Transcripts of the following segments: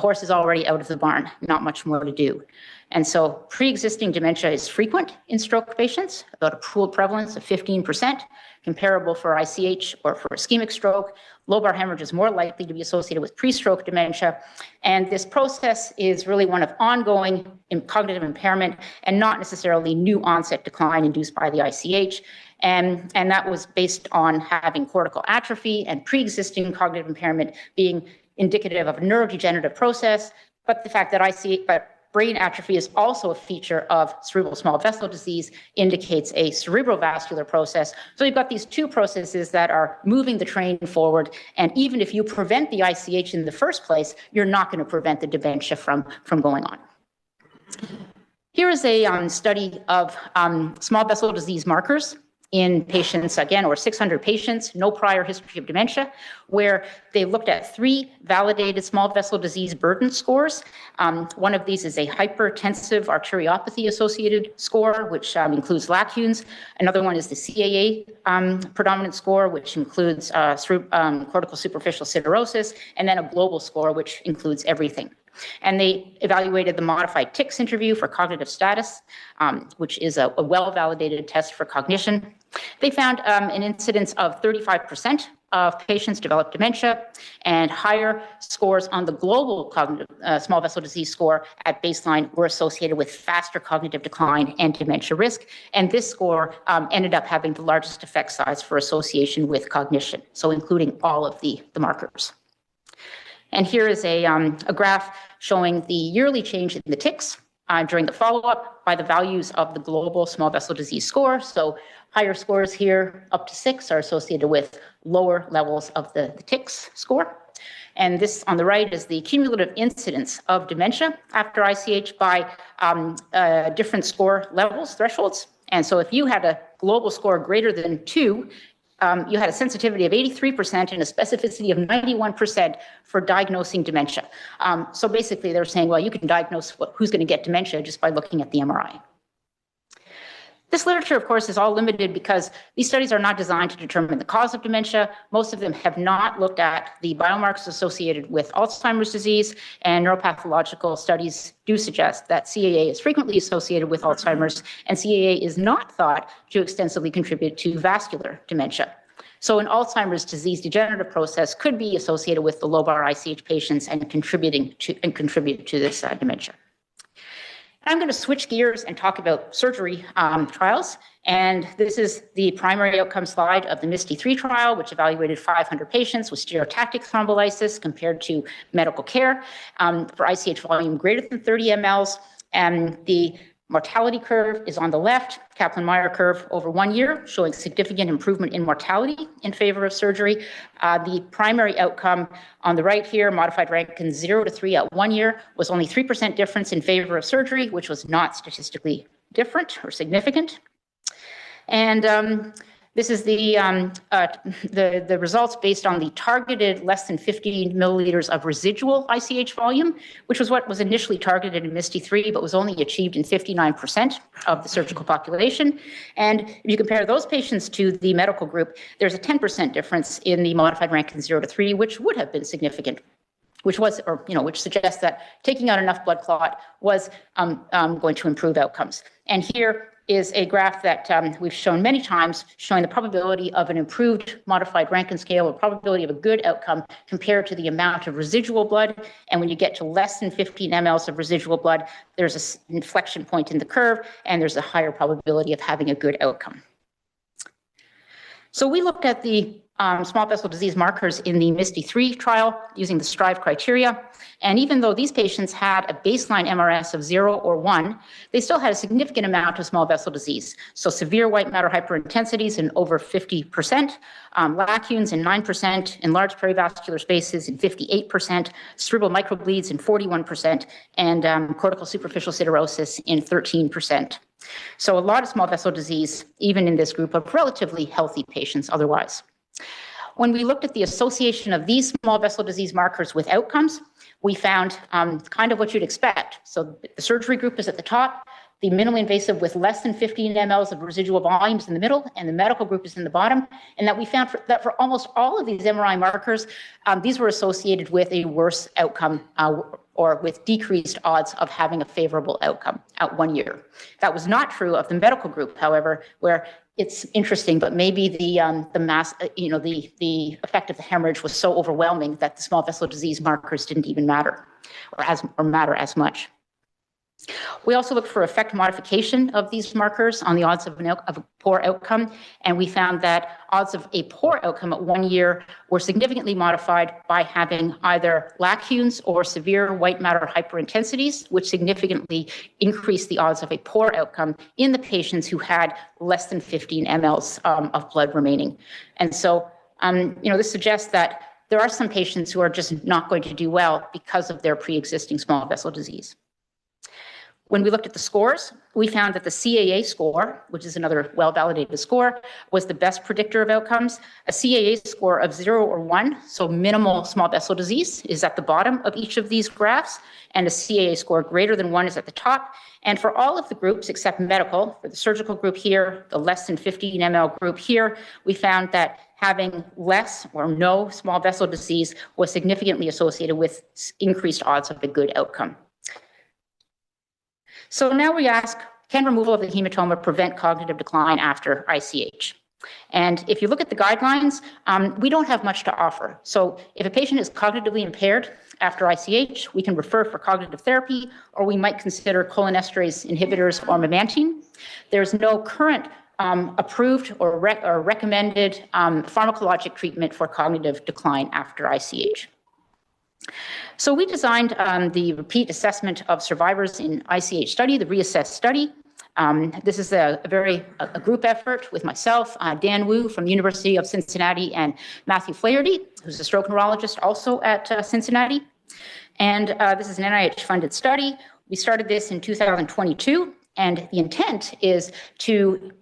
horse is already out of the barn, not much more to do. And so pre-existing dementia is frequent in stroke patients, about a pooled prevalence of 15%, comparable for ICH or for ischemic stroke. Lobar hemorrhage is more likely to be associated with pre-stroke dementia. And this process is really one of ongoing cognitive impairment and not necessarily new onset decline induced by the ICH. And that was based on having cortical atrophy and pre-existing cognitive impairment being indicative of a neurodegenerative process, but the fact that brain atrophy is also a feature of cerebral small vessel disease indicates a cerebrovascular process. So you've got these two processes that are moving the train forward, and even if you prevent the ICH in the first place, you're not going to prevent the dementia from going on. Here is a study of small vessel disease markers in patients, again, or 600 patients, no prior history of dementia, where they looked at 3 validated small vessel disease burden scores. One of these is a hypertensive arteriopathy associated score, which includes lacunes. Another one is the CAA predominant score, which includes cortical superficial siderosis, and then a global score, which includes everything. And they evaluated the modified TICS interview for cognitive status, which is a well-validated test for cognition. They found an incidence of 35% of patients developed dementia, and higher scores on the global cognitive small vessel disease score at baseline were associated with faster cognitive decline and dementia risk. And this score ended up having the largest effect size for association with cognition, so including all of the markers. And here is a graph showing the yearly change in the TICS during the follow-up by the values of the global small vessel disease score. So higher scores here, up to 6, are associated with lower levels of the TICS score. And this on the right is the cumulative incidence of dementia after ICH by different score levels, thresholds. And so if you had a global score greater than 2, you had a sensitivity of 83% and a specificity of 91% for diagnosing dementia. So basically they're saying, well, you can diagnose who's going to get dementia just by looking at the MRI. This literature, of course, is all limited because these studies are not designed to determine the cause of dementia. Most of them have not looked at the biomarkers associated with Alzheimer's disease, and neuropathological studies do suggest that CAA is frequently associated with Alzheimer's, and CAA is not thought to extensively contribute to vascular dementia. So an Alzheimer's disease degenerative process could be associated with the lobar ICH patients and contribute to this dementia. I'm going to switch gears and talk about surgery trials. And this is the primary outcome slide of the MISTY-3 trial, which evaluated 500 patients with stereotactic thrombolysis compared to medical care for ICH volume greater than 30 mLs. And the mortality curve is on the left, Kaplan-Meier curve over 1 year, showing significant improvement in mortality in favor of surgery. The primary outcome on the right here, modified Rankin 0 to 3 at 1 year, was only 3% difference in favor of surgery, which was not statistically different or significant. And this is the results based on the targeted less than 15 milliliters of residual ICH volume, which was what was initially targeted in MISTY-3, but was only achieved in 59% of the surgical population. And if you compare those patients to the medical group, there's a 10% difference in the modified Rankin 0 to 3, which would have been significant, which suggests that taking out enough blood clot was going to improve outcomes. And here is a graph that we've shown many times, showing the probability of an improved modified Rankin scale, or probability of a good outcome compared to the amount of residual blood. And when you get to less than 15 mLs of residual blood, there's an inflection point in the curve, and there's a higher probability of having a good outcome. So we looked at the small vessel disease markers in the MISTY-3 trial using the STRIVE criteria. And even though these patients had a baseline MRS of 0 or 1, they still had a significant amount of small vessel disease. So severe white matter hyperintensities in over 50%, lacunes in 9%, enlarged perivascular spaces in 58%, cerebral microbleeds in 41%, and cortical superficial siderosis in 13%. So a lot of small vessel disease, even in this group of relatively healthy patients otherwise. When we looked at the association of these small vessel disease markers with outcomes, we found kind of what you'd expect. So the surgery group is at the top, the minimally invasive with less than 15 mLs of residual volumes in the middle, and the medical group is in the bottom, and that we found that for almost all of these MRI markers, these were associated with a worse outcome or with decreased odds of having a favorable outcome at 1 year. That was not true of the medical group, however, where it's interesting, but maybe the mass, the effect of the hemorrhage was so overwhelming that the small vessel disease markers didn't even matter or matter as much. We also looked for effect modification of these markers on the odds of a poor outcome, and we found that odds of a poor outcome at 1 year were significantly modified by having either lacunes or severe white matter hyperintensities, which significantly increased the odds of a poor outcome in the patients who had less than 15 mLs of blood remaining. And so, this suggests that there are some patients who are just not going to do well because of their pre-existing small vessel disease. When we looked at the scores, we found that the CAA score, which is another well-validated score, was the best predictor of outcomes. A CAA score of 0 or 1, so minimal small vessel disease, is at the bottom of each of these graphs, and a CAA score greater than 1 is at the top. And for all of the groups except medical, for the surgical group here, the less than 15 mL group here, we found that having less or no small vessel disease was significantly associated with increased odds of a good outcome. So now we ask, can removal of the hematoma prevent cognitive decline after ICH? And if you look at the guidelines, we don't have much to offer. So if a patient is cognitively impaired after ICH, we can refer for cognitive therapy, or we might consider cholinesterase inhibitors or memantine. There's no current approved or recommended pharmacologic treatment for cognitive decline after ICH. So we designed the repeat assessment of survivors in ICH study, the reassess study. This is a group effort with myself, Dan Wu from the University of Cincinnati, and Matthew Flaherty, who's a stroke neurologist also at Cincinnati. And this is an NIH-funded study. We started this in 2022, and the intent is to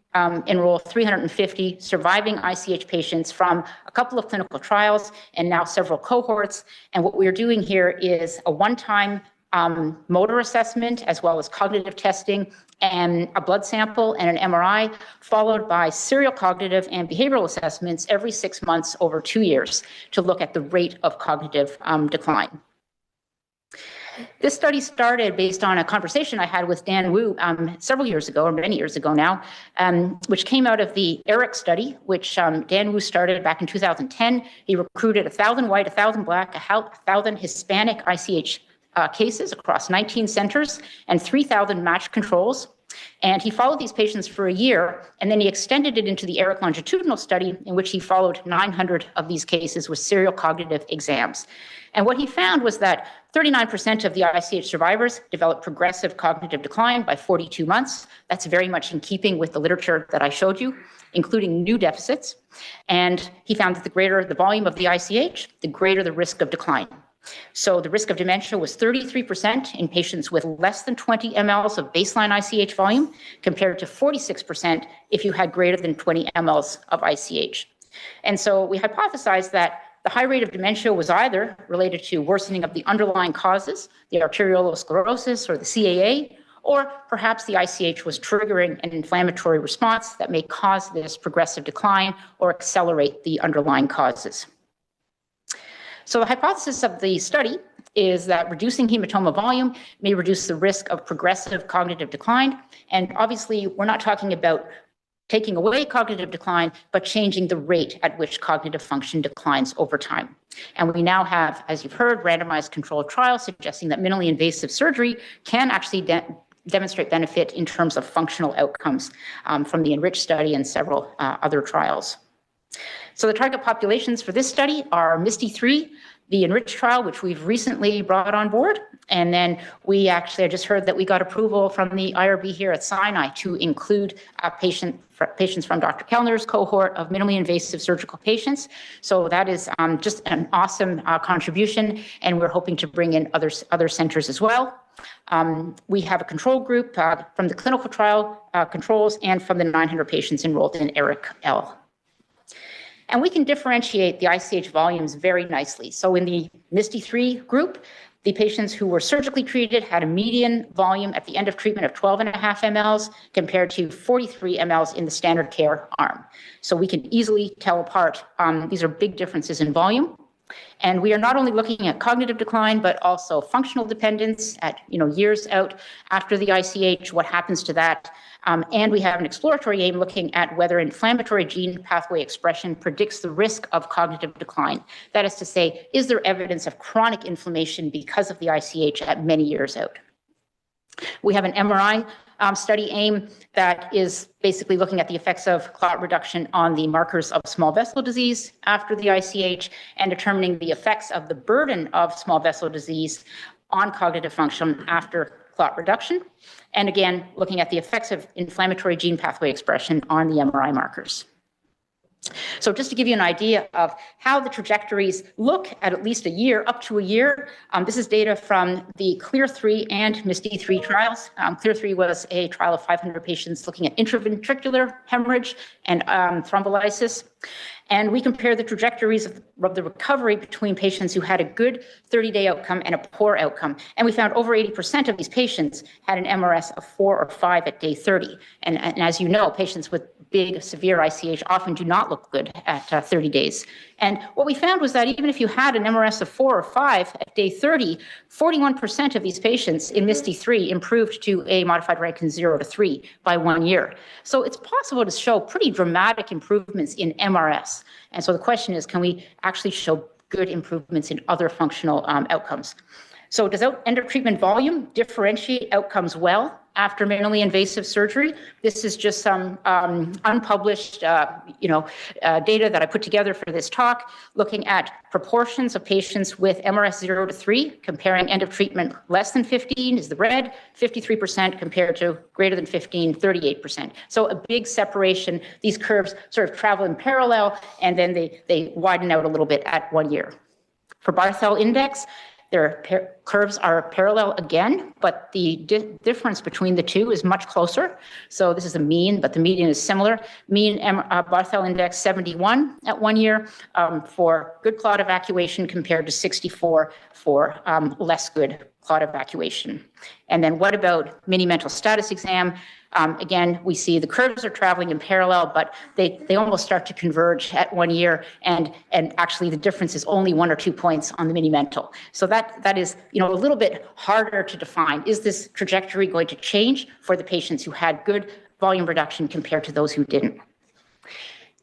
enroll 350 surviving ICH patients from a couple of clinical trials and now several cohorts. And what we're doing here is a one-time motor assessment, as well as cognitive testing and a blood sample and an MRI, followed by serial cognitive and behavioral assessments every 6 months over 2 years to look at the rate of cognitive decline. This study started based on a conversation I had with Dan Wu several years ago, or many years ago now, which came out of the ERIC study, which Dan Wu started back in 2010. He recruited 1,000 white, 1,000 black, 1,000 Hispanic ICH cases across 19 centers and 3,000 matched controls. And he followed these patients for a year, and then he extended it into the ERIC longitudinal study, in which he followed 900 of these cases with serial cognitive exams. And what he found was that 39% of the ICH survivors developed progressive cognitive decline by 42 months. That's very much in keeping with the literature that I showed you, including new deficits. And he found that the greater the volume of the ICH, the greater the risk of decline. So the risk of dementia was 33% in patients with less than 20 mLs of baseline ICH volume, compared to 46% if you had greater than 20 mLs of ICH. And so we hypothesized that the high rate of dementia was either related to worsening of the underlying causes, the arteriolosclerosis or the CAA, or perhaps the ICH was triggering an inflammatory response that may cause this progressive decline or accelerate the underlying causes. So the hypothesis of the study is that reducing hematoma volume may reduce the risk of progressive cognitive decline. And obviously, we're not talking about taking away cognitive decline, but changing the rate at which cognitive function declines over time. And we now have, as you've heard, randomized controlled trials suggesting that minimally invasive surgery can actually demonstrate benefit in terms of functional outcomes from the ENRICH study and several other trials. So the target populations for this study are MISTY-3, the ENRICH trial, which we've recently brought on board. And then I just heard that we got approval from the IRB here at Sinai to include patients from Dr. Kellner's cohort of minimally invasive surgical patients. So that is just an awesome contribution, and we're hoping to bring in other centers as well. We have a control group from the clinical trial controls and from the 900 patients enrolled in ERIC-L. And we can differentiate the ICH volumes very nicely. So in the MISTY-3 group, The patients who were surgically treated had a median volume at the end of treatment of 12.5 mLs compared to 43 mLs in the standard care arm. So we can easily tell apart. These are big differences in volume. And we are not only looking at cognitive decline, but also functional dependence at years out after the ICH, what happens to that. And we have an exploratory aim looking at whether inflammatory gene pathway expression predicts the risk of cognitive decline. That is to say, is there evidence of chronic inflammation because of the ICH at many years out? We have an MRI study aim that is basically looking at the effects of clot reduction on the markers of small vessel disease after the ICH and determining the effects of the burden of small vessel disease on cognitive function after clot reduction. And again, looking at the effects of inflammatory gene pathway expression on the MRI markers. So just to give you an idea of how the trajectories look at least a year, up to a year, this is data from the CLEAR-3 and MISTY-3 trials. CLEAR-3 was a trial of 500 patients looking at intraventricular hemorrhage and thrombolysis. And we compare the trajectories of the recovery between patients who had a good 30-day outcome and a poor outcome. And we found over 80% of these patients had an MRS of 4 or 5 at day 30. And as you know, patients with big, severe ICH often do not look good at 30 days. And what we found was that even if you had an MRS of 4 or 5 at day 30, 41% of these patients in MISTY-3 improved to a modified Rankin 0 to 3 by 1 year. So it's possible to show pretty dramatic improvements in MRS. And so the question is, can we actually show good improvements in other functional outcomes? So does end of treatment volume differentiate outcomes well after minimally invasive surgery? This is just some unpublished data that I put together for this talk, looking at proportions of patients with MRS 0 to 3, comparing end of treatment less than 15 is the red, 53% compared to greater than 15, 38%. So a big separation. These curves sort of travel in parallel, and then they widen out a little bit at 1 year. For Barthel index, their curves are parallel again, but the difference between the two is much closer. So this is the mean, but the median is similar. Mean Barthel index 71 at 1 year for good clot evacuation compared to 64 for less good clot evacuation. And then what about mini mental status exam? Again, we see the curves are traveling in parallel, but they almost start to converge at 1 year, and actually the difference is only 1 or 2 points on the mini mental. So that is a little bit harder to define. Is this trajectory going to change for the patients who had good volume reduction compared to those who didn't?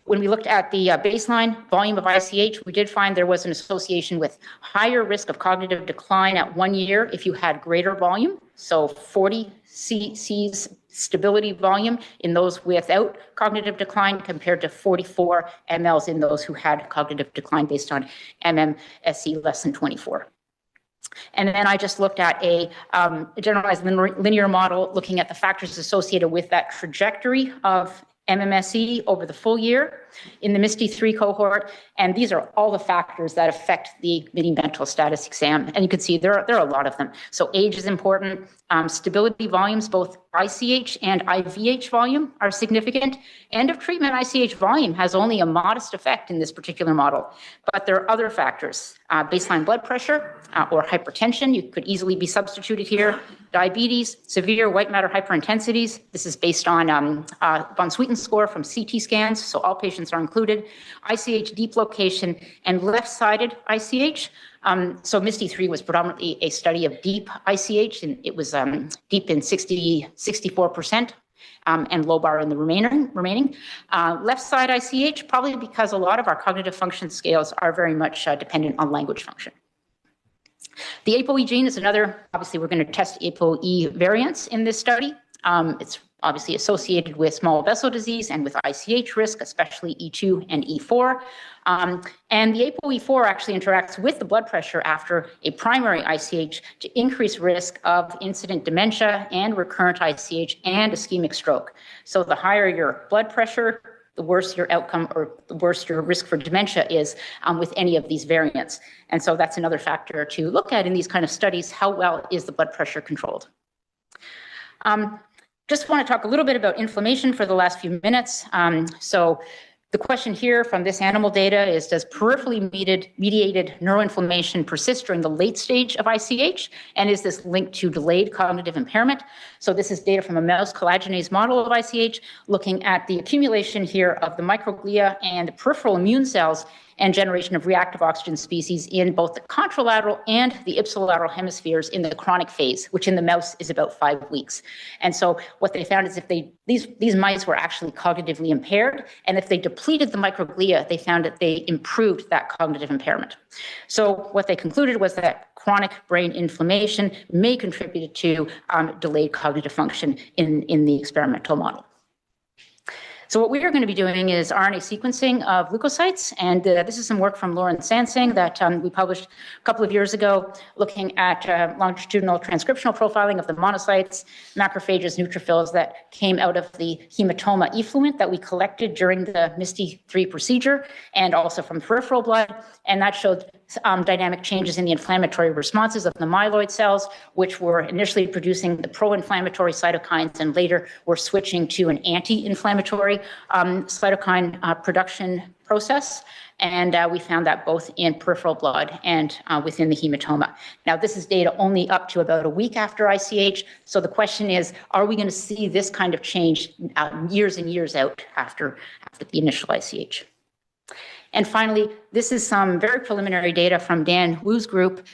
When we looked at the baseline volume of ICH, we did find there was an association with higher risk of cognitive decline at 1 year if you had greater volume. So 40 cc's stability volume in those without cognitive decline compared to 44 mLs in those who had cognitive decline based on MMSE less than 24. And then I just looked at a generalized linear model looking at the factors associated with that trajectory of MMSE over the full year in the MISTY-3 cohort. And these are all the factors that affect the mini mental status exam. And you can see there are a lot of them. So age is important. Stability volumes, both ICH and IVH volume, are significant. End of treatment ICH volume has only a modest effect in this particular model. But there are other factors. Baseline blood pressure or hypertension, you could easily be substituted here. Diabetes, severe white matter hyperintensities. This is based on von Sweeten score from CT scans, so all patients are included. ICH deep location and left-sided ICH. So MISTY-3 was predominantly a study of deep ICH, and it was deep in 64%, and lobar in the remaining. Left side ICH, probably because a lot of our cognitive function scales are very much dependent on language function. The ApoE gene is another, obviously we're going to test ApoE variants in this study. It's obviously associated with small vessel disease and with ICH risk, especially E2 and E4. And the ApoE4 actually interacts with the blood pressure after a primary ICH to increase risk of incident dementia and recurrent ICH and ischemic stroke. So the higher your blood pressure, the worse your outcome or the worse your risk for dementia is with any of these variants. And so that's another factor to look at in these kind of studies. How well is the blood pressure controlled? Just want to talk a little bit about inflammation for the last few minutes. So The question here from this animal data is, does peripherally mediated neuroinflammation persist during the late stage of ICH? And is this linked to delayed cognitive impairment? So this is data from a mouse collagenase model of ICH, looking at the accumulation here of the microglia and the peripheral immune cells and generation of reactive oxygen species in both the contralateral and the ipsilateral hemispheres in the chronic phase, which in the mouse is about 5 weeks. And so what they found is if these mice were actually cognitively impaired, and if they depleted the microglia, they found that they improved that cognitive impairment. So what they concluded was that chronic brain inflammation may contribute to delayed cognitive function in the experimental model. So what we are going to be doing is RNA sequencing of leukocytes, and this is some work from Lauren Sansing that we published a couple of years ago, looking at longitudinal transcriptional profiling of the monocytes, macrophages, neutrophils that came out of the hematoma effluent that we collected during the MISTY-3 procedure, and also from peripheral blood, and that showed dynamic changes in the inflammatory responses of the myeloid cells, which were initially producing the pro-inflammatory cytokines and later were switching to an anti-inflammatory cytokine production process. And we found that both in peripheral blood and within the hematoma. Now, this is data only up to about a week after ICH. So the question is, are we going to see this kind of change years and years out after the initial ICH? And finally, this is some very preliminary data from Dan Wu's group.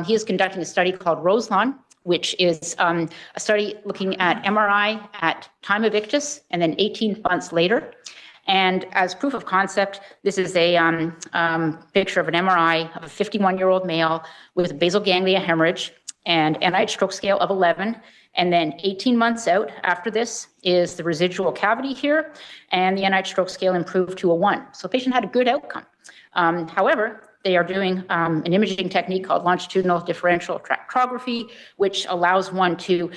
He is conducting a study called Roselon, which is a study looking at MRI at time of ictus and then 18 months later. And as proof of concept, this is a picture of an MRI of a 51-year-old male with basal ganglia hemorrhage and NIH stroke scale of 11. And then 18 months out after this is the residual cavity here, and the NIH stroke scale improved to a 1. So the patient had a good outcome. However, they are doing an imaging technique called longitudinal differential tractography, which allows one to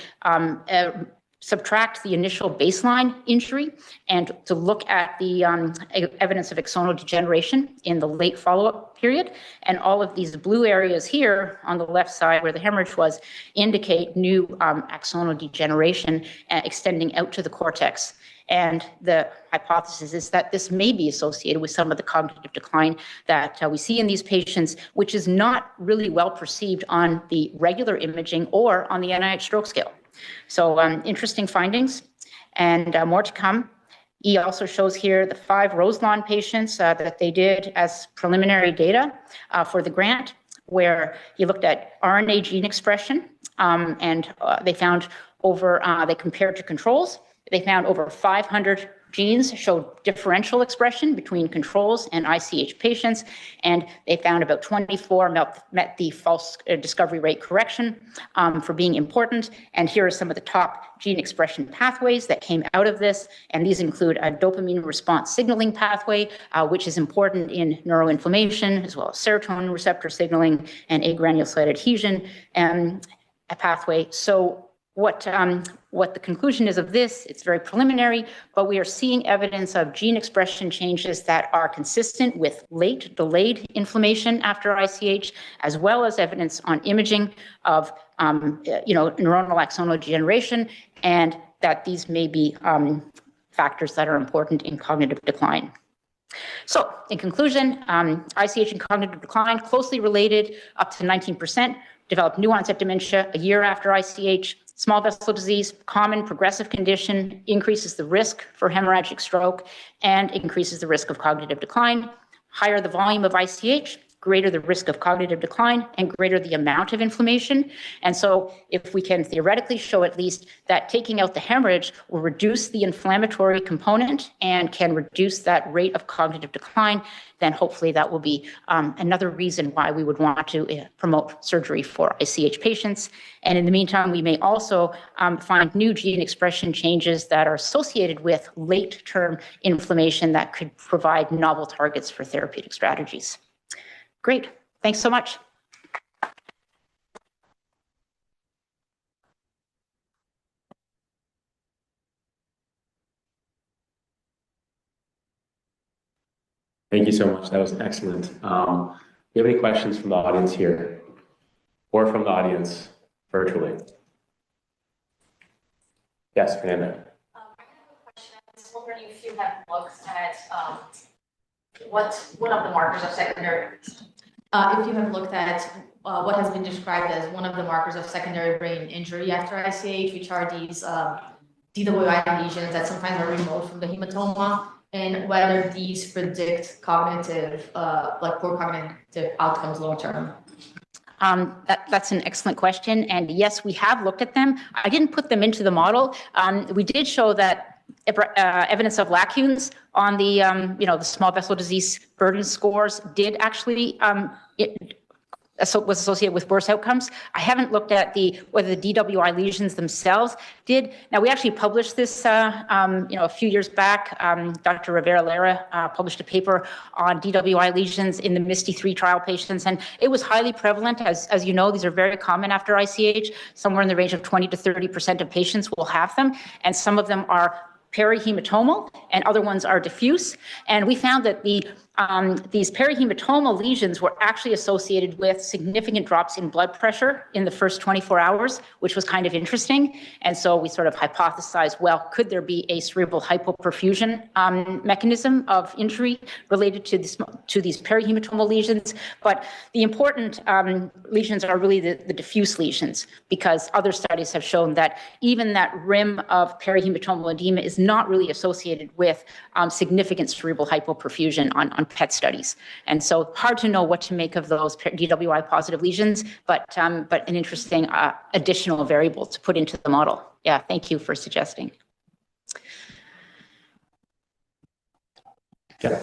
subtract the initial baseline injury and to look at the evidence of axonal degeneration in the late follow-up period. And all of these blue areas here on the left side where the hemorrhage was indicate new axonal degeneration extending out to the cortex. And the hypothesis is that this may be associated with some of the cognitive decline that we see in these patients, which is not really well perceived on the regular imaging or on the NIH stroke scale. So interesting findings and more to come. He also shows here the 5 Roselon patients that they did as preliminary data for the grant, where he looked at RNA gene expression and they found they compared to controls. They found over 500 genes showed differential expression between controls and ICH patients, and they found about 24 met the false discovery rate correction for being important. And here are some of the top gene expression pathways that came out of this, and these include a dopamine response signaling pathway, which is important in neuroinflammation, as well as serotonin receptor signaling and agranulocyte adhesion a pathway. So what the conclusion is of this, it's very preliminary, but we are seeing evidence of gene expression changes that are consistent with late delayed inflammation after ICH, as well as evidence on imaging of neuronal axonal degeneration, and that these may be factors that are important in cognitive decline. So in conclusion, ICH and cognitive decline closely related, up to 19%, develop new onset dementia a year after ICH. Small vessel disease, common progressive condition, increases the risk for hemorrhagic stroke and increases the risk of cognitive decline. Higher the volume of ICH, greater the risk of cognitive decline and greater the amount of inflammation. And so if we can theoretically show at least that taking out the hemorrhage will reduce the inflammatory component and can reduce that rate of cognitive decline, then hopefully that will be another reason why we would want to promote surgery for ICH patients. And in the meantime, we may also find new gene expression changes that are associated with late-term inflammation that could provide novel targets for therapeutic strategies. Great. Thanks so much. Thank you so much. That was excellent. Do you have any questions from the audience here or from the audience virtually? Yes, Fernanda. I have a question. I was wondering if you have looked at What's one of the markers of secondary? If you have looked at what has been described as one of the markers of secondary brain injury after ICH, which are these DWI lesions that sometimes are removed from the hematoma, and whether these predict cognitive, like poor cognitive outcomes long term. That's an excellent question. And yes, we have looked at them. I didn't put them into the model. We did show that evidence of lacunes on the, the small vessel disease burden scores did actually was associated with worse outcomes. I haven't looked at whether the DWI lesions themselves did. Now, we actually published this, a few years back. Dr. Rivera-Lara published a paper on DWI lesions in the MISTY-3 trial patients, and it was highly prevalent. As you know, these are very common after ICH. Somewhere in the range of 20 to 30% of patients will have them, and some of them are perihematomal and other ones are diffuse. And we found that these perihematomal lesions were actually associated with significant drops in blood pressure in the first 24 hours, which was kind of interesting. And so we sort of hypothesized, well, could there be a cerebral hypoperfusion mechanism of injury related to these perihematomal lesions? But the important lesions are really the diffuse lesions, because other studies have shown that even that rim of perihematomal edema is not really associated with significant cerebral hypoperfusion on PET studies. And so hard to know what to make of those DWI positive lesions, but an interesting additional variable to put into the model. Yeah, thank you for suggesting. Yeah.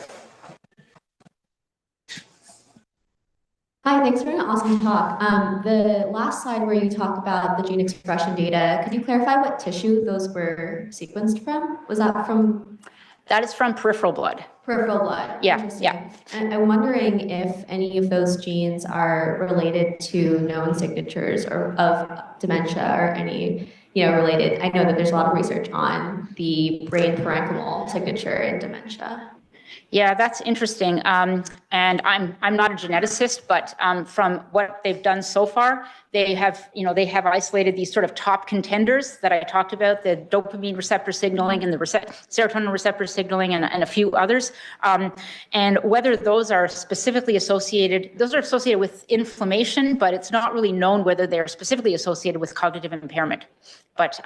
Hi, thanks for an awesome talk. The last slide where you talk about the gene expression data, could you clarify what tissue those were sequenced from? Was that from? That is from peripheral blood. Peripheral blood. Yeah, yeah. And I'm wondering if any of those genes are related to known signatures of dementia or any, related. I know that there's a lot of research on the brain parenchymal signature in dementia. Yeah, that's interesting. And I'm not a geneticist, but from what they've done so far, they have isolated these sort of top contenders that I talked about, the dopamine receptor signaling and the serotonin receptor signaling and a few others. And whether those are specifically associated, those are associated with inflammation, but it's not really known whether they're specifically associated with cognitive impairment. But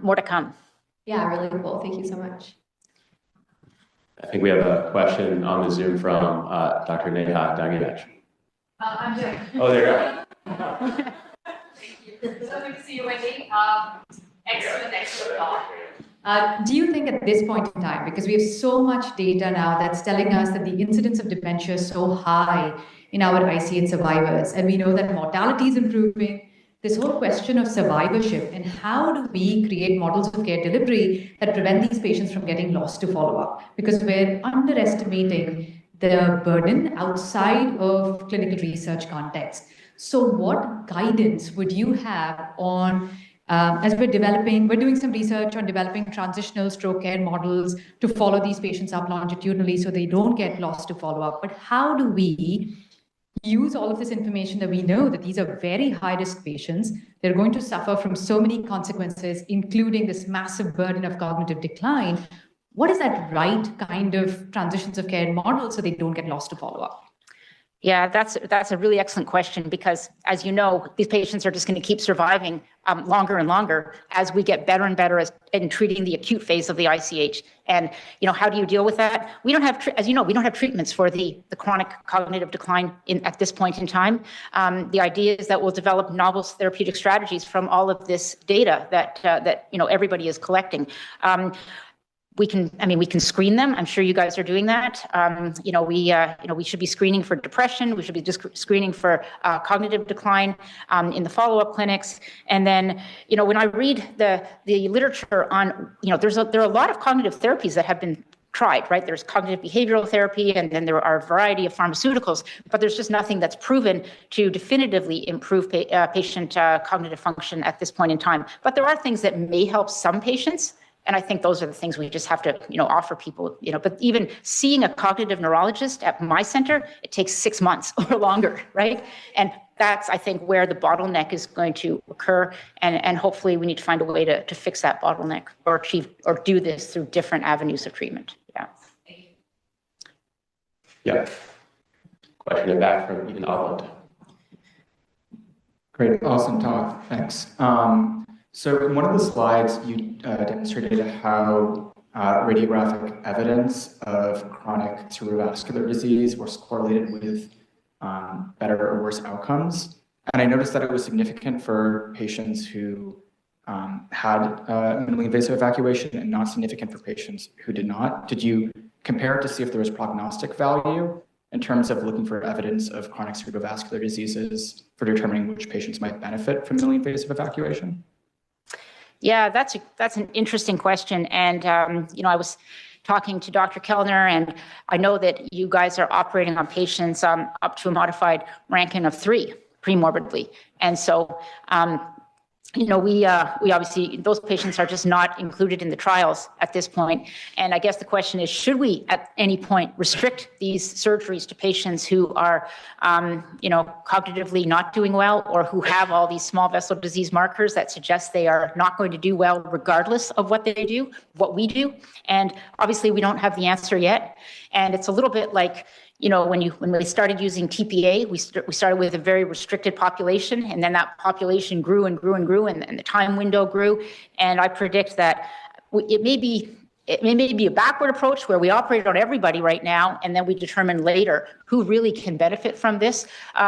more to come. Yeah, really cool. Thank you so much. I think we have a question on the Zoom from Dr. Neha Danginech. I'm here. Oh, there you go. Thank you. So good to see you, Wendy. Excellent talk. Do you think at this point in time, because we have so much data now that's telling us that the incidence of dementia is so high in our ICH survivors, and we know that mortality is improving, this whole question of survivorship and how do we create models of care delivery that prevent these patients from getting lost to follow-up? Because we're underestimating the burden outside of clinical research context. So what guidance would you have on, as we're doing some research on developing transitional stroke care models to follow these patients up longitudinally so they don't get lost to follow-up, but how do we use all of this information that we know that these are very high-risk patients, they're going to suffer from so many consequences, including this massive burden of cognitive decline. What is that right kind of transitions of care model so they don't get lost to follow-up? Yeah, that's a really excellent question, because as you know, these patients are just going to keep surviving longer and longer as we get better and better in treating the acute phase of the ICH. And how do you deal with that? We don't have, as you know, we don't have treatments for the chronic cognitive decline at this point in time. The idea is that we'll develop novel therapeutic strategies from all of this data that everybody is collecting. We can screen them. I'm sure you guys are doing that. We should be screening for depression. We should be just screening for cognitive decline in the follow-up clinics. And then, when I read the literature on, there are a lot of cognitive therapies that have been tried, right? There's cognitive behavioral therapy, and then there are a variety of pharmaceuticals, but there's just nothing that's proven to definitively improve patient cognitive function at this point in time. But there are things that may help some patients. And I think those are the things we just have to, offer people, but even seeing a cognitive neurologist at my center, it takes 6 months or longer, right? And that's, I think, where the bottleneck is going to occur. And hopefully we need to find a way to fix that bottleneck or do this through different avenues of treatment. Yeah. Yeah. Question back from Ian Ogland. Great, awesome talk, thanks. So in one of the slides, you demonstrated how radiographic evidence of chronic cerebrovascular disease was correlated with better or worse outcomes. And I noticed that it was significant for patients who had minimally invasive evacuation and not significant for patients who did not. Did you compare it to see if there was prognostic value in terms of looking for evidence of chronic cerebrovascular diseases for determining which patients might benefit from minimally invasive evacuation? Yeah, that's an interesting question. And, I was talking to Dr. Kellner, and I know that you guys are operating on patients up to a modified Rankin of 3 premorbidly. And so, we obviously, those patients are just not included in the trials at this point. And I guess the question is, should we at any point restrict these surgeries to patients who are, cognitively not doing well, or who have all these small vessel disease markers that suggest they are not going to do well regardless of what they do, what we do? And obviously we don't have the answer yet. And it's a little bit like, when we started using TPA, we started with a very restricted population, and then that population grew and grew and grew, and the time window grew. And I predict that it may be a backward approach where we operate on everybody right now, and then we determine later who really can benefit from this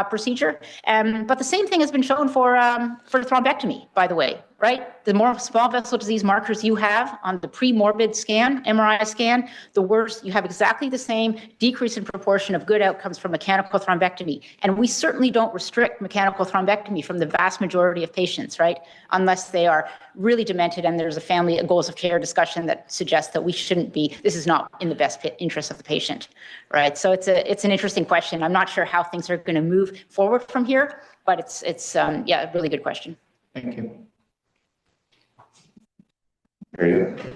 procedure. But the same thing has been shown for thrombectomy, by the way, right? The more small vessel disease markers you have on the premorbid scan, MRI scan, the worse. You have exactly the same decrease in proportion of good outcomes from mechanical thrombectomy. And we certainly don't restrict mechanical thrombectomy from the vast majority of patients, right? Unless they are really demented and there's a goals of care discussion that suggests that we shouldn't be, this is not in the best interest of the patient, right? So it's an interesting question. I'm not sure how things are going to move forward from here, but it's a really good question. Thank you. Very good.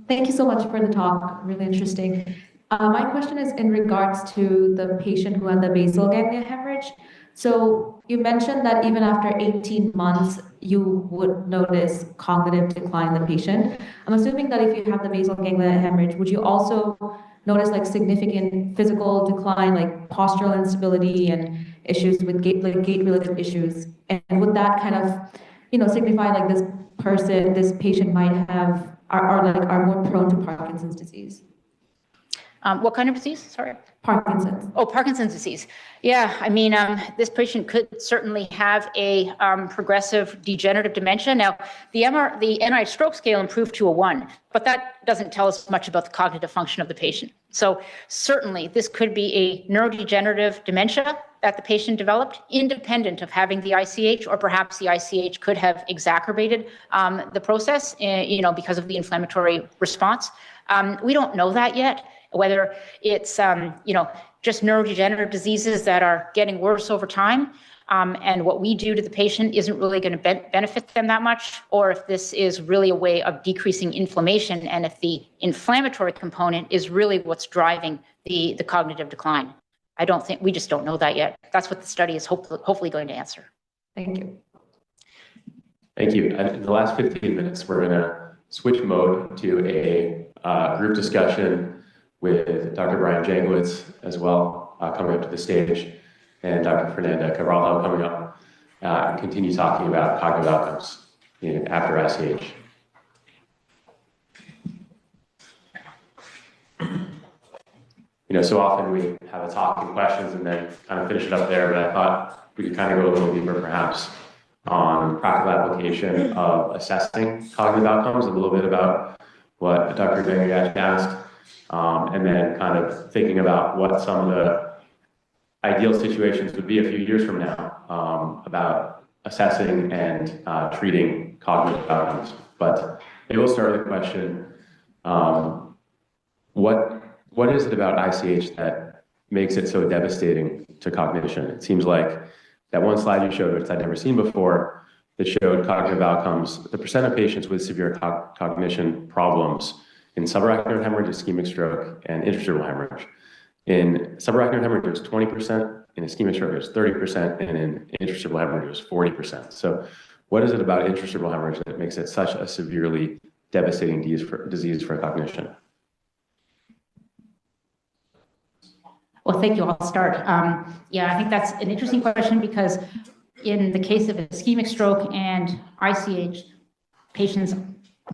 Thank you so much for the talk, really interesting. My question is in regards to the patient who had the basal ganglia hemorrhage. So you mentioned that even after 18 months, you would notice cognitive decline in the patient. I'm assuming that if you have the basal ganglia hemorrhage, would you also notice like significant physical decline, like postural instability and issues with gait-related issues? And would that kind of, signify like this patient might have, are more prone to Parkinson's disease? What kind of disease? Sorry. Parkinson's. Oh, Parkinson's disease. Yeah, this patient could certainly have a progressive degenerative dementia. Now, the NIH stroke scale improved to a 1, but that doesn't tell us much about the cognitive function of the patient. So certainly this could be a neurodegenerative dementia that the patient developed independent of having the ICH, or perhaps the ICH could have exacerbated the process, because of the inflammatory response. We don't know that yet, whether it's, just neurodegenerative diseases that are getting worse over time, and what we do to the patient isn't really going to benefit them that much, or if this is really a way of decreasing inflammation, and if the inflammatory component is really what's driving the cognitive decline. We just don't know that yet. That's what the study is hopefully going to answer. Thank you. Thank you. And in the last 15 minutes, we're going to switch mode to a group discussion with Dr. Brian Jangowitz as well, coming up to the stage, and Dr. Fernanda Carvalho coming up and continue talking about cognitive outcomes after ICH. So often we have a talk and questions and then kind of finish it up there, but I thought we could kind of go a little deeper perhaps on practical application of assessing cognitive outcomes, a little bit about what Dr. Jangowitz asked, and then kind of thinking about what some of the ideal situations would be a few years from now about assessing and treating cognitive outcomes. But maybe we'll start with the question, what is it about ICH that makes it so devastating to cognition? It seems like that one slide you showed, which I'd never seen before, that showed cognitive outcomes, the percent of patients with severe cognition problems in subarachnoid hemorrhage, ischemic stroke, and interstitial hemorrhage. In subarachnoid hemorrhage, it was 20%, in ischemic stroke, it was 30%, and in interstitial hemorrhage, it was 40%. So what is it about interstitial hemorrhage that makes it such a severely devastating disease for cognition? Well, thank you. I'll start. Yeah, I think that's an interesting question because in the case of ischemic stroke and ICH, patients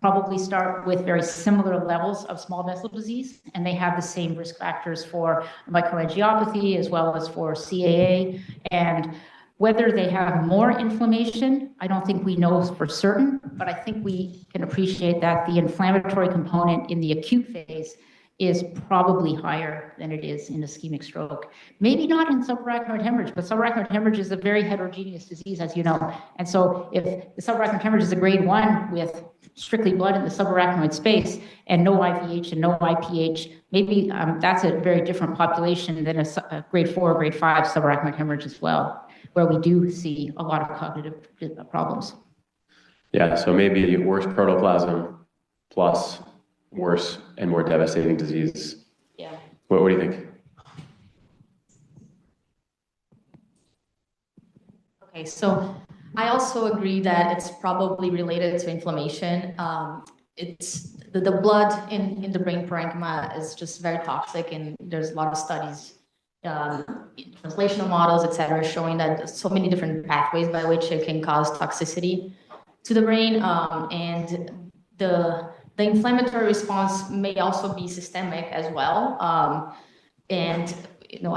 probably start with very similar levels of small vessel disease, and they have the same risk factors for microangiopathy as well as for CAA. And whether they have more inflammation, I don't think we know for certain, but I think we can appreciate that the inflammatory component in the acute phase is probably higher than it is in ischemic stroke. Maybe not in subarachnoid hemorrhage, but subarachnoid hemorrhage is a very heterogeneous disease, as you know. And so if the subarachnoid hemorrhage is a grade 1 with strictly blood in the subarachnoid space and no IVH and no IPH, maybe that's a very different population than a grade 4 or grade 5 subarachnoid hemorrhage as well, where we do see a lot of cognitive problems. Yeah, so maybe worse protoplasm plus worse and more devastating disease. Yeah. What do you think? Okay, so I also agree that it's probably related to inflammation. It's the blood in the brain parenchyma is just very toxic, and there's a lot of studies, translational models, etc., showing that there's so many different pathways by which it can cause toxicity to the brain, and the inflammatory response may also be systemic as well. And you know,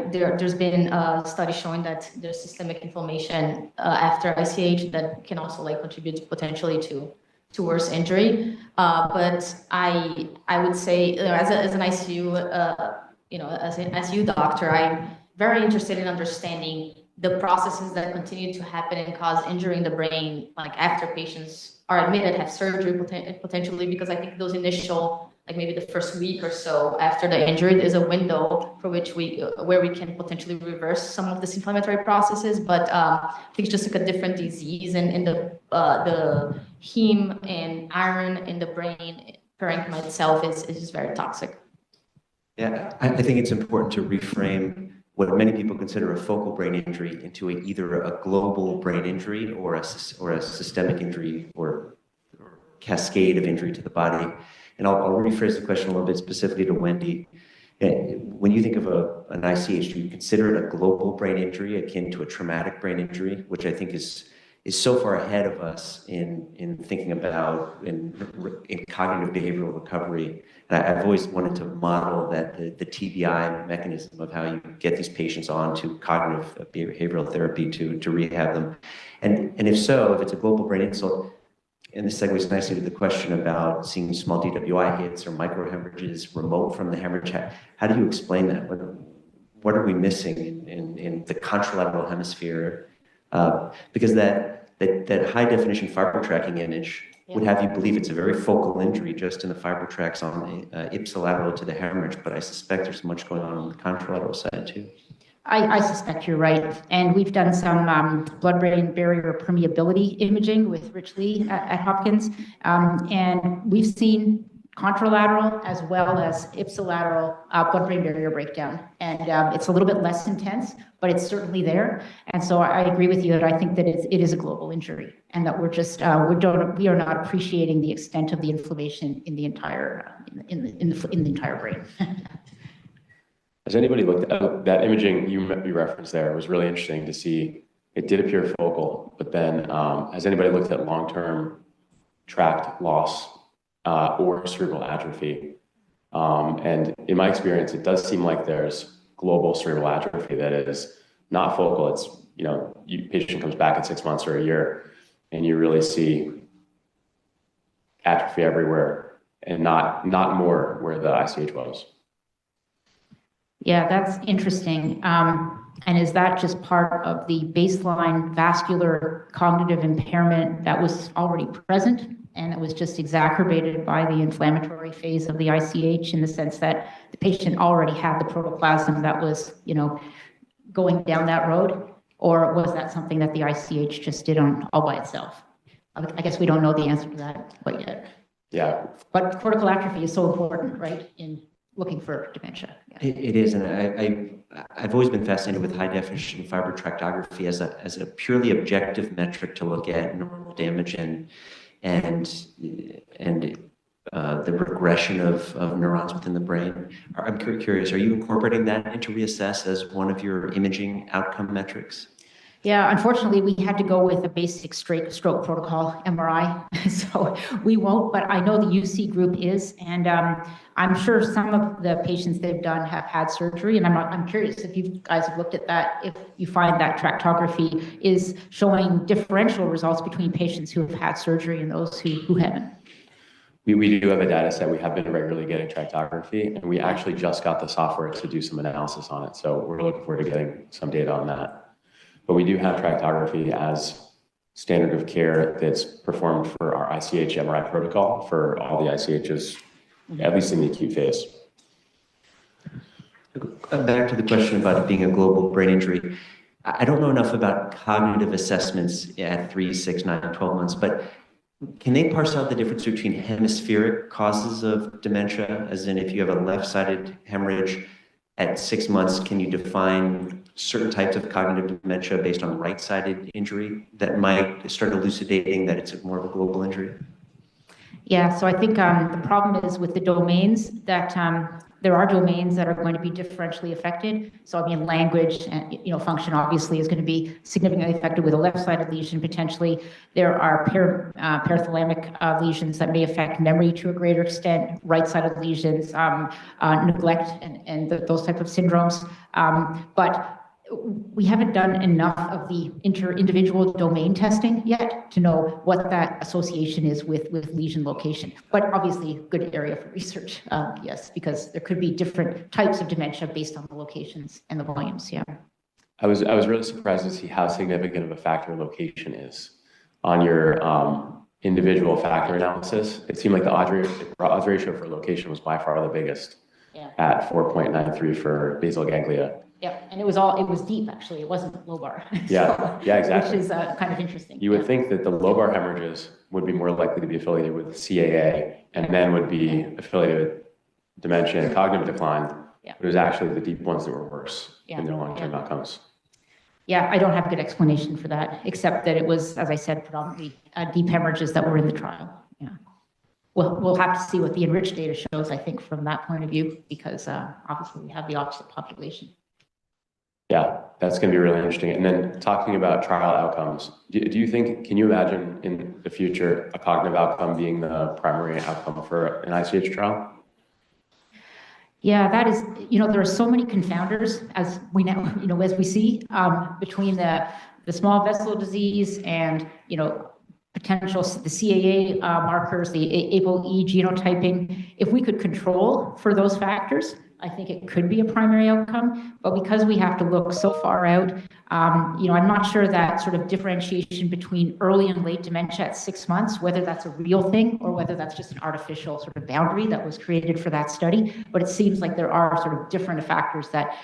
there's been a study showing that there's systemic inflammation after ICH that can also like contribute potentially to worse injury. But I would say, you know, as an ICU, you know, as an ICU doctor, I'm very interested in understanding the processes that continue to happen and cause injury in the brain, like after patients are admitted, have surgery potentially, because I think those initial, like maybe the first week or so after the injury, is a window for which where we can potentially reverse some of this inflammatory processes. But I think it's just like a different disease, and in the heme and iron in the brain parenchyma itself is just very toxic. Yeah, I think it's important to reframe what many people consider a focal brain injury into either a global brain injury or a systemic injury or cascade of injury to the body. And I'll rephrase the question a little bit specifically to Wendy. When you think of an ICH, do you consider it a global brain injury akin to a traumatic brain injury, which I think is so far ahead of us in thinking about in cognitive behavioral recovery. And I've always wanted to model that the TBI mechanism of how you get these patients on to cognitive behavioral therapy to rehab them. And if so, if it's a global brain insult, and this segues nicely to the question about seeing small DWI hits or microhemorrhages remote from the hemorrhage, how do you explain that? What are we missing in the contralateral hemisphere? Because that high definition fiber tracking image would have you believe it's a very focal injury just in the fiber tracks on the ipsilateral to the hemorrhage, but I suspect there's much going on the contralateral side too. I suspect you're right. And we've done some blood-brain barrier permeability imaging with Rich Lee at Hopkins. And we've seen contralateral as well as ipsilateral blood-brain barrier breakdown. And it's a little bit less intense, but it's certainly there. And so I agree with you that I think that it is a global injury, and that we're just we are not appreciating the extent of the inflammation in the entire in the entire brain. Has anybody looked at that imaging you referenced there? It was really interesting to see. It did appear focal, but then has anybody looked at long-term tract loss or cerebral atrophy? And in my experience, it does seem like there's global cerebral atrophy that is not focal. It's, you know, patient comes back at 6 months or a year, and you really see atrophy everywhere, and not more where the ICH was. Yeah, that's interesting. And is that just part of the baseline vascular cognitive impairment that was already present, and it was just exacerbated by the inflammatory phase of the ICH, in the sense that the patient already had the protoplasm that was, you know, going down that road? Or was that something that the ICH just did all by itself? I guess we don't know the answer to that quite yet. Yeah. But cortical atrophy is so important, right, in looking for dementia. Yeah. It is, and I've always been fascinated with high definition fiber tractography as a purely objective metric to look at neuronal damage and the regression of neurons within the brain. I'm curious, are you incorporating that into reassess as one of your imaging outcome metrics? Yeah, unfortunately, we had to go with a basic stroke protocol, MRI. So we won't, but I know the UC group is, and I'm sure some of the patients they've done have had surgery, and I'm curious if you guys have looked at that, if you find that tractography is showing differential results between patients who have had surgery and those who haven't. We do have a data set. We have been regularly getting tractography, and we actually just got the software to do some analysis on it. So we're looking forward to getting some data on that. But we do have tractography as standard of care that's performed for our ICH MRI protocol for all the ICHs, at least in the acute phase. Back to the question about it being a global brain injury. I don't know enough about cognitive assessments at 3, 6, 9, 12 months, but can they parse out the difference between hemispheric causes of dementia, as in if you have a left-sided hemorrhage at 6 months, can you define certain types of cognitive dementia based on right-sided injury that might start elucidating that it's more of a global injury? Yeah, so I think the problem is with the domains that there are domains that are going to be differentially affected. So I mean, language and function obviously is going to be significantly affected with a left-sided lesion potentially. There are parathalamic lesions that may affect memory to a greater extent, right-sided lesions, neglect, and those type of syndromes. But we haven't done enough of the individual domain testing yet to know what that association is with lesion location. But obviously, good area for research, yes, because there could be different types of dementia based on the locations and the volumes. Yeah. I was really surprised to see how significant of a factor location is on your individual factor analysis. It seemed like the odds ratio for location was by far the biggest at 4.93 for basal ganglia. Yeah, and it was deep actually. It wasn't lobar. Yeah, yeah, exactly. Which is kind of interesting. You would think that the lobar hemorrhages would be more likely to be affiliated with CAA and then would be affiliated with dementia and cognitive decline. Yeah. But it was actually the deep ones that were worse in their long-term outcomes. Yeah, I don't have a good explanation for that, except that it was, as I said, predominantly deep hemorrhages that were in the trial. Yeah. We'll have to see what the enriched data shows, I think, from that point of view, because obviously we have the opposite population. Yeah, that's going to be really interesting. And then talking about trial outcomes, do you think, can you imagine in the future a cognitive outcome being the primary outcome for an ICH trial? Yeah, that is, there are so many confounders as we now, as we see between the small vessel disease and, potential, the CAA markers, the ApoE genotyping. If we could control for those factors, I think it could be a primary outcome, but because we have to look so far out, I'm not sure that sort of differentiation between early and late dementia at 6 months, whether that's a real thing or whether that's just an artificial sort of boundary that was created for that study. But it seems like there are sort of different factors that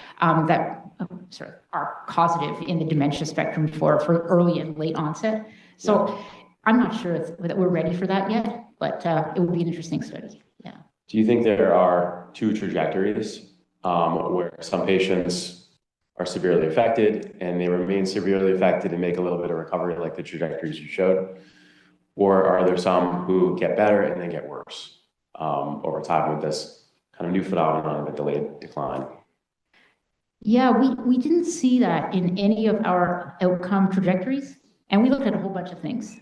sort of are causative in the dementia spectrum for early and late onset. So I'm not sure that we're ready for that yet, but it would be an interesting study. Yeah. Do you think there are two trajectories where some patients are severely affected and they remain severely affected and make a little bit of recovery like the trajectories you showed? Or are there some who get better and then get worse over time with this kind of new phenomenon of a delayed decline? Yeah, we didn't see that in any of our outcome trajectories. And we looked at a whole bunch of things.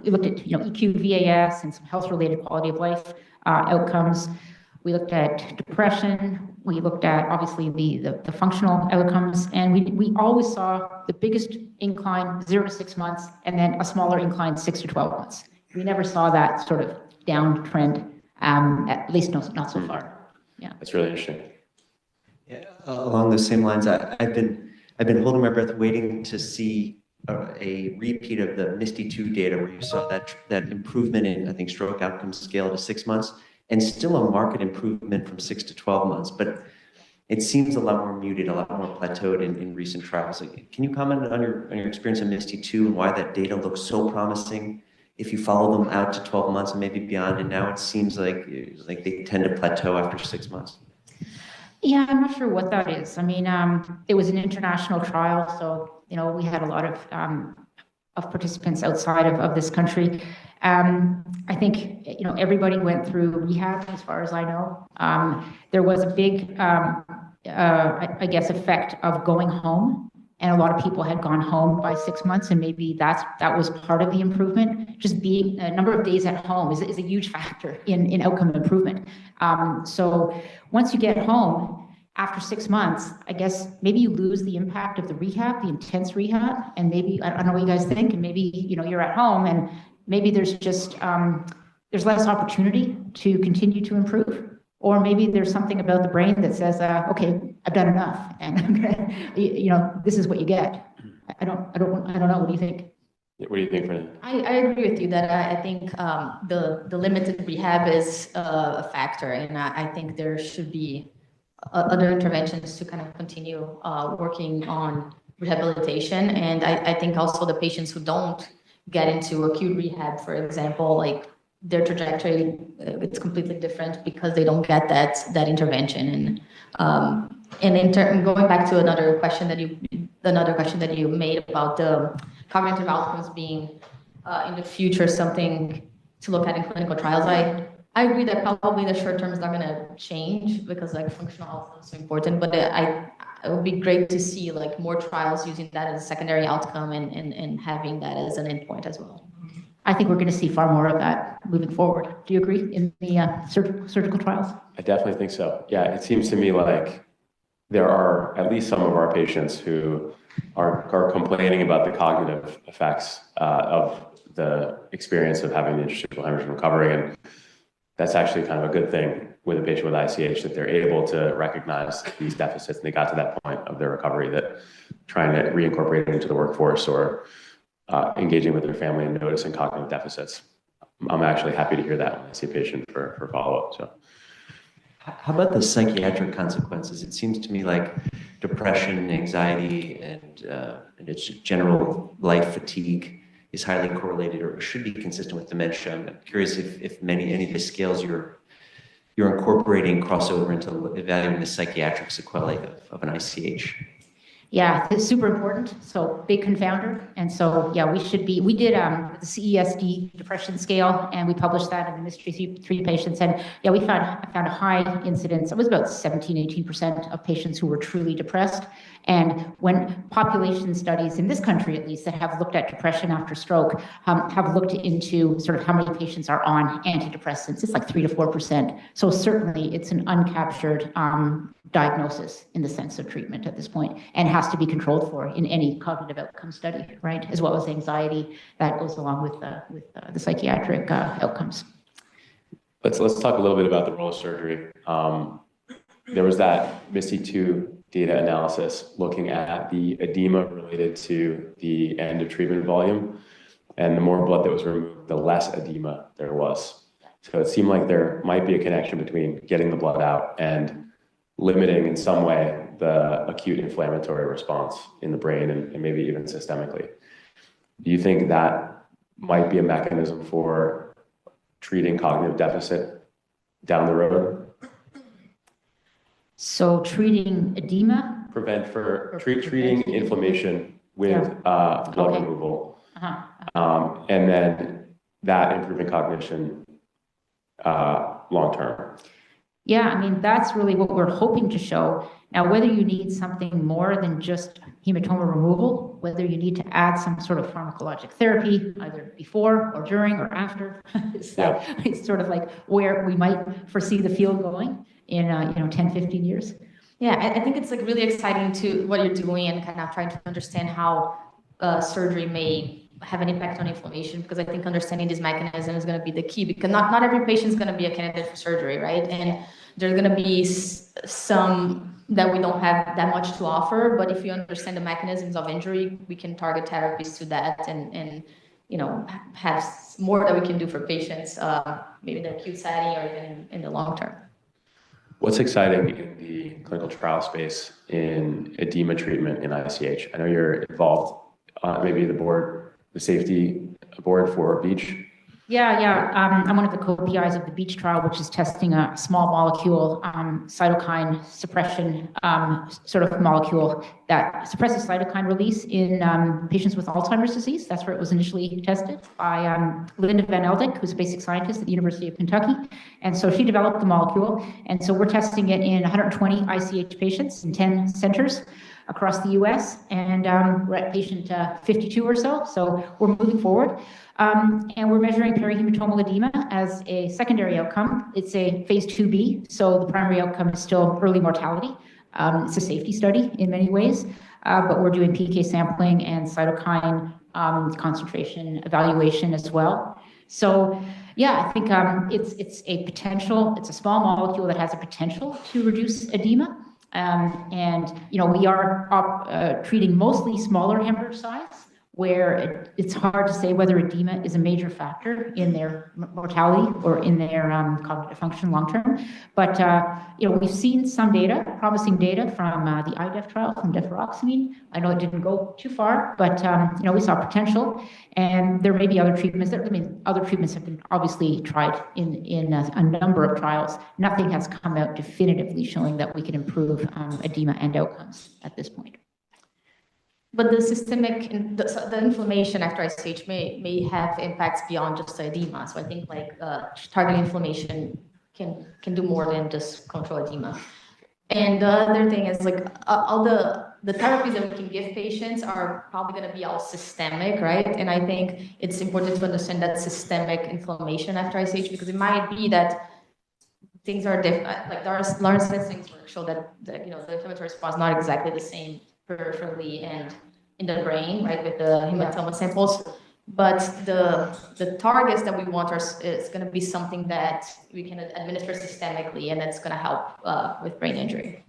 We looked at EQ, VAS, and some health-related quality of life outcomes. We looked at depression. We looked at, obviously, the functional outcomes. And we always saw the biggest incline, 0 to 6 months, and then a smaller incline, 6 to 12 months. We never saw that sort of downtrend, at least not so far. Yeah. That's really interesting. Yeah, along those same lines, I've been holding my breath, waiting to see a repeat of the MISTY-2 data where you saw that improvement in, I think, stroke outcome scale to 6 months, and still a marked improvement from 6 to 12 months. But it seems a lot more muted, a lot more plateaued in recent trials. Can you comment on your experience in MISTY-2 and why that data looks so promising if you follow them out to 12 months and maybe beyond, and now it seems like they tend to plateau after 6 months? Yeah, I'm not sure what that is. I mean, it was an international trial, so we had a lot of of participants outside of this country. I think, everybody went through rehab as far as I know. There was a big, I guess, effect of going home. And a lot of people had gone home by 6 months, and maybe that was part of the improvement. Just being a number of days at home is a huge factor in outcome improvement. So once you get home, after 6 months, I guess maybe you lose the impact of the rehab, the intense rehab, and maybe, I don't know what you guys think, and maybe, you're at home and maybe there's just, there's less opportunity to continue to improve. Or maybe there's something about the brain that says, okay, I've done enough, and I'm gonna, this is what you get. I don't know. What do you think? What do you think, Fernanda? I agree with you that I think the limited rehab is a factor, and I think there should be other interventions to kind of continue working on rehabilitation. And I think also the patients who don't get into acute rehab, for example, like their trajectory, it's completely different because they don't get that intervention. And in going back to another question that you made about the cognitive outcomes being in the future something to look at in clinical trials, I agree that probably the short term is not going to change because like functional health is so important, but it would be great to see like more trials using that as a secondary outcome and having that as an endpoint as well. I think we're going to see far more of that moving forward. Do you agree in the surgical trials? I definitely think so. Yeah, it seems to me like there are at least some of our patients who are complaining about the cognitive effects of the experience of having the interstitial hemorrhage recovering. And that's actually kind of a good thing with a patient with ICH, that they're able to recognize these deficits and they got to that point of their recovery, that trying to reincorporate it into the workforce or engaging with their family and noticing cognitive deficits. I'm actually happy to hear that when I see a patient for follow-up. So, how about the psychiatric consequences? It seems to me like depression, anxiety, and its general life fatigue is highly correlated or should be consistent with dementia. I'm curious if any of the scales you're incorporating cross over into evaluating the psychiatric sequelae of an ICH. Yeah, it's super important. So big confounder. And so, yeah, we did the CESD depression scale, and we published that in the Mystery 3 patients. And yeah, I found a high incidence. It was about 17-18% of patients who were truly depressed. And when population studies in this country, at least, that have looked at depression after stroke, have looked into sort of how many patients are on antidepressants, it's like 3 to 4%. So certainly it's an uncaptured diagnosis in the sense of treatment at this point, and has to be controlled for in any cognitive outcome study, right? As well as anxiety that goes along with the psychiatric outcomes. Let's talk a little bit about the role of surgery. There was that MISTY 2 data analysis looking at the edema related to the end of treatment volume, and the more blood that was removed, the less edema there was. So it seemed like there might be a connection between getting the blood out and limiting in some way the acute inflammatory response in the brain and maybe even systemically. Do you think that might be a mechanism for treating cognitive deficit down the road? So treating edema? Treating inflammation with blood removal. And then that improving cognition long-term. Yeah, I mean, that's really what we're hoping to show. Now, whether you need something more than just hematoma removal, whether you need to add some sort of pharmacologic therapy, either before or during or after, it's sort of like where we might foresee the field going in 10, 15 years. Yeah, I think it's like really exciting to what you're doing and kind of trying to understand how surgery may have an impact on inflammation, because I think understanding this mechanism is going to be the key, because not every patient is going to be a candidate for surgery, right? And there's going to be some that we don't have that much to offer, but if you understand the mechanisms of injury, we can target therapies to that and have more that we can do for patients, maybe in the acute setting or even in the long term. What's exciting in the clinical trial space in edema treatment in ICH? I know you're involved, maybe the safety board for Beach. I'm one of the co-PIs of the BEACH trial, which is testing a small molecule cytokine suppression sort of molecule that suppresses cytokine release in patients with Alzheimer's disease. That's where it was initially tested by Linda Van Eldik, who's a basic scientist at the University of Kentucky. And so she developed the molecule. And so we're testing it in 120 ICH patients in 10 centers across the US, and we're at patient 52 or so. So we're moving forward. And we're measuring perihematomal edema as a secondary outcome. It's a phase 2B, so the primary outcome is still early mortality. It's a safety study in many ways, but we're doing PK sampling and cytokine concentration evaluation as well. So yeah, I think it's a small molecule that has a potential to reduce edema. And we are treating mostly smaller hemorrhage size, where it's hard to say whether edema is a major factor in their mortality or in their cognitive function long term. But we've seen some data, promising data from the IDEF trial from deferoxamine. I know it didn't go too far, but we saw potential, and there may be other treatments. Other treatments have been obviously tried in a number of trials. Nothing has come out definitively showing that we can improve edema and outcomes at this point. But the systemic, the inflammation after ICH may have impacts beyond just the edema. So I think targeting inflammation can do more than just control edema. And the other thing is all the therapies that we can give patients are probably going to be all systemic, right? And I think it's important to understand that systemic inflammation after ICH, because it might be that things are different. Like Lawrence things show that the inflammatory response is not exactly the same peripherally and in the brain, right, with the hematoma samples. But the targets that we want is going to be something that we can administer systemically, and that's going to help with brain injury.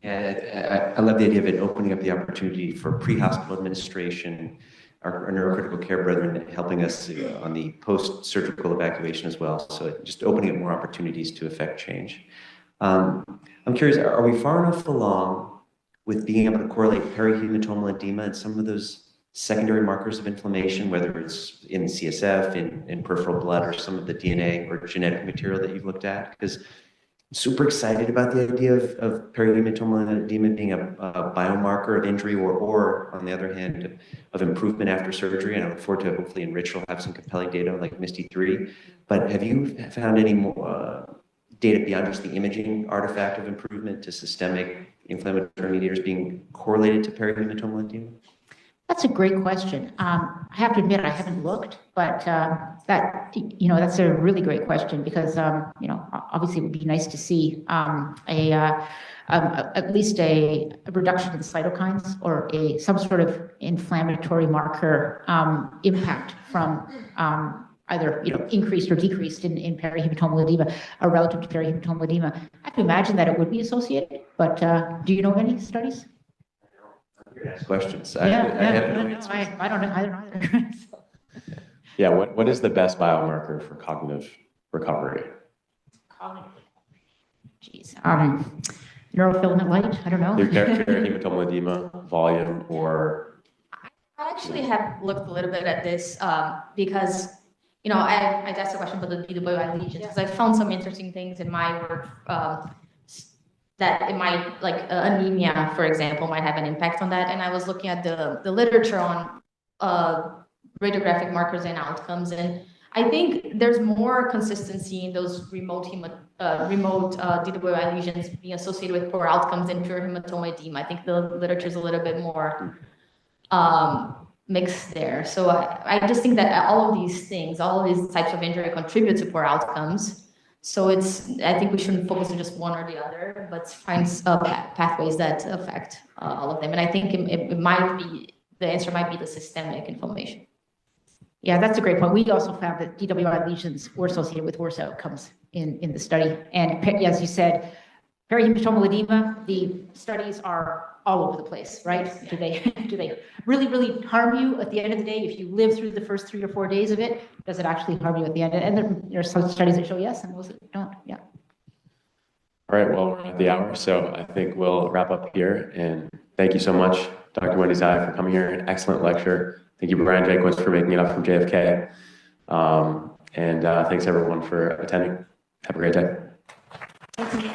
Yeah, I love the idea of it opening up the opportunity for pre-hospital administration, our neurocritical care brethren helping us on the post-surgical evacuation as well. So just opening up more opportunities to affect change. I'm curious, are we far enough along with being able to correlate perihematomal edema and some of those secondary markers of inflammation, whether it's in CSF, in peripheral blood, or some of the DNA or genetic material that you've looked at? Because I'm super excited about the idea of perihematomal edema being a biomarker of injury or on the other hand, of improvement after surgery. And I look forward to hopefully Enrich will have some compelling data like MISTY-3. But have you found any more data beyond just the imaging artifact of improvement to systemic inflammatory mediators being correlated to perihematomal edema? That's a great question. I have to admit I haven't looked, but that's a really great question because obviously it would be nice to see at least a reduction in cytokines or some sort of inflammatory marker impact from either increased or decreased in perihematomal edema or relative to perihematomal edema. I can imagine that it would be associated, but do you know of any studies? Questions. I don't know either. Yeah, what is the best biomarker for cognitive recovery? Neurofilament light, I don't know. Perihematomal edema, volume, or? I actually have looked a little bit at this because I asked a question about the DWI lesions because I found some interesting things in my work that it might, like anemia, for example, might have an impact on that. And I was looking at the literature on radiographic markers and outcomes, and I think there's more consistency in those remote DWI lesions being associated with poor outcomes than pure hematoma edema. I think the literature is a little bit more mixed there. So I just think that all of these types of injury contribute to poor outcomes. So I think we shouldn't focus on just one or the other, but find pathways that affect all of them. And I think the answer might be the systemic inflammation. Yeah, that's a great point. We also found that DWI lesions were associated with worse outcomes in the study. And as you said, perihematomal edema, the studies are all over the place, right? Do they really, really harm you at the end of the day? If you live through the first 3 or 4 days of it, does it actually harm you at the end? And there are some studies that show yes, and those that don't, yeah. All right, well, we're at the hour, so I think we'll wrap up here. And thank you so much, Dr. Wendy Ziai, for coming here. An excellent lecture. Thank you, Brian Jacobs, for making it up from JFK. And thanks everyone for attending. Have a great day. Thank you.